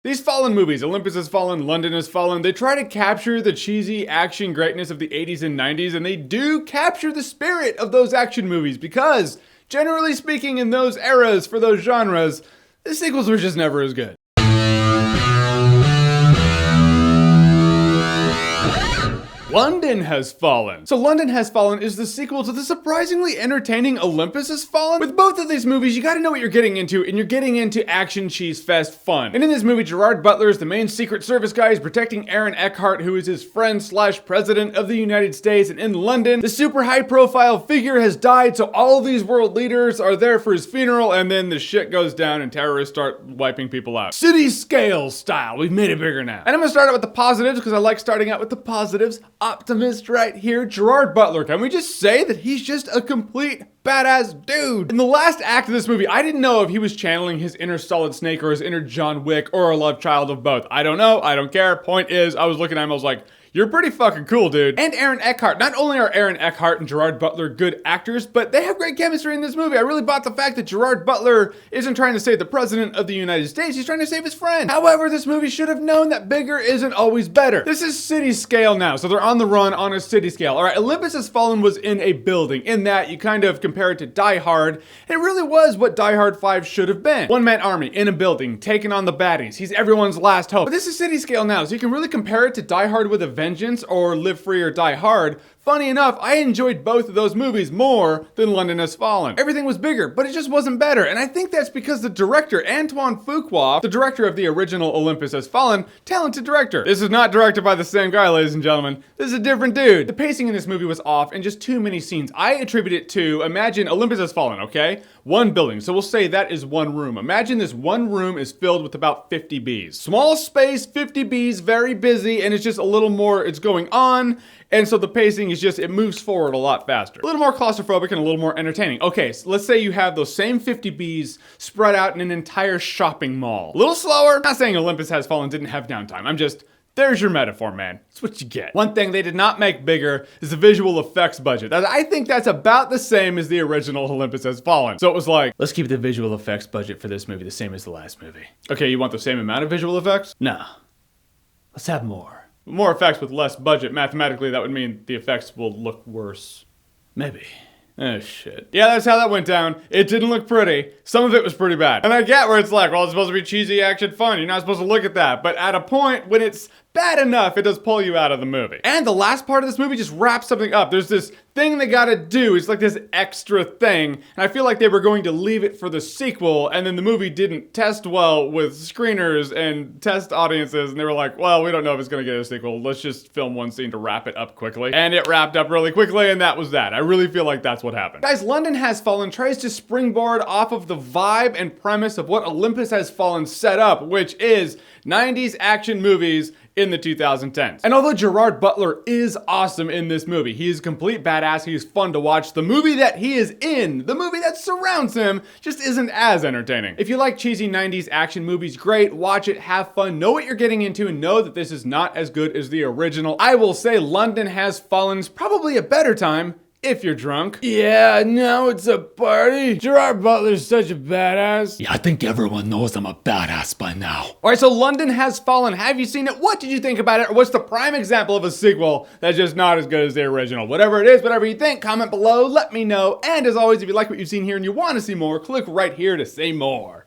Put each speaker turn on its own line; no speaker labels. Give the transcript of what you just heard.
These Fallen movies, Olympus Has Fallen, London Has Fallen, they try to capture the cheesy action greatness of the 80s and 90s, and they do capture the spirit of those action movies because, generally speaking, in those eras, for those genres, the sequels were just never as good. London Has Fallen. So London Has Fallen is the sequel to the surprisingly entertaining Olympus Has Fallen. With both of these movies, you gotta know what you're getting into, and you're getting into action cheese fest fun. And in this movie, Gerard Butler is the main Secret Service guy. He's protecting Aaron Eckhart, who is his friend / president of the United States. And in London, the super high profile figure has died, so all of these world leaders are there for his funeral, and then the shit goes down and terrorists start wiping people out. City scale style. We've made it bigger now. And I'm gonna start out with the positives, because I like starting out with the positives. Optimist right here, Gerard Butler. Can we just say that he's just a complete badass dude? In the last act of this movie, I didn't know if he was channeling his inner Solid Snake or his inner John Wick or a love child of both. I don't know. I don't care. Point is, I was looking at him, I was like, you're pretty fucking cool, dude. And Aaron Eckhart. Not only are Aaron Eckhart and Gerard Butler good actors, but they have great chemistry in this movie. I really bought the fact that Gerard Butler isn't trying to save the president of the United States, he's trying to save his friend. However, this movie should have known that bigger isn't always better. This is city scale now, so they're on the run on a city scale. All right, Olympus Has Fallen was in a building. In that, you kind of compare it to Die Hard. It really was what Die Hard 5 should have been. One-man army in a building, taking on the baddies. He's everyone's last hope. But this is city scale now, so you can really compare it to Die Hard with a Vengeance or Live Free or Die Hard. Funny enough, I enjoyed both of those movies more than London Has Fallen. Everything was bigger, but it just wasn't better. And I think that's because the director, Antoine Fuqua, the director of the original Olympus Has Fallen, talented director. This is not directed by the same guy, ladies and gentlemen. This is a different dude. The pacing in this movie was off and just too many scenes. I attribute it to, imagine Olympus Has Fallen, okay? One building, so we'll say that is one room. Imagine this one room is filled with about 50 bees. Small space, 50 bees, very busy, and it's just a little more, it's going on. And so the pacing is just, it moves forward a lot faster. A little more claustrophobic and a little more entertaining. Okay, so let's say you have those same 50 bees spread out in an entire shopping mall. A little slower. I'm not saying Olympus Has Fallen didn't have downtime. I'm just, there's your metaphor, man. That's what you get. One thing they did not make bigger is the visual effects budget. I think that's about the same as the original Olympus Has Fallen. So it was like, let's keep the visual effects budget for this movie the same as the last movie. Okay, you want the same amount of visual effects? Nah. Let's have more. More effects with less budget. Mathematically, that would mean the effects will look worse. Maybe. Oh, shit. Yeah, that's how that went down. It didn't look pretty. Some of it was pretty bad. And I get where it's like, well, it's supposed to be cheesy action fun. You're not supposed to look at that. But at a point, when it's bad enough, it does pull you out of the movie. And the last part of this movie just wraps something up. There's this thing they gotta do. It's like this extra thing. And I feel like they were going to leave it for the sequel, and then the movie didn't test well with screeners and test audiences, and they were like, well, we don't know if it's gonna get a sequel. Let's just film one scene to wrap it up quickly. And it wrapped up really quickly, and that was that. I really feel like that's what happened. Guys, London Has Fallen tries to springboard off of the vibe and premise of what Olympus Has Fallen set up, which is 90s action movies in the 2010s. And although Gerard Butler is awesome in this movie, he is a complete badass, he is fun to watch, the movie that he is in, the movie that surrounds him, just isn't as entertaining. If you like cheesy 90s action movies, great, watch it, have fun, know what you're getting into, and know that this is not as good as the original. I will say London Has Fallen's probably a better time if you're drunk. Yeah, now it's a party. Gerard Butler's such a badass.
Yeah, I think everyone knows I'm a badass by now.
All right, so London Has Fallen. Have you seen it? What did you think about it? Or what's the prime example of a sequel that's just not as good as the original? Whatever it is, whatever you think, comment below, let me know. And as always, if you like what you've seen here and you want to see more, click right here to say more.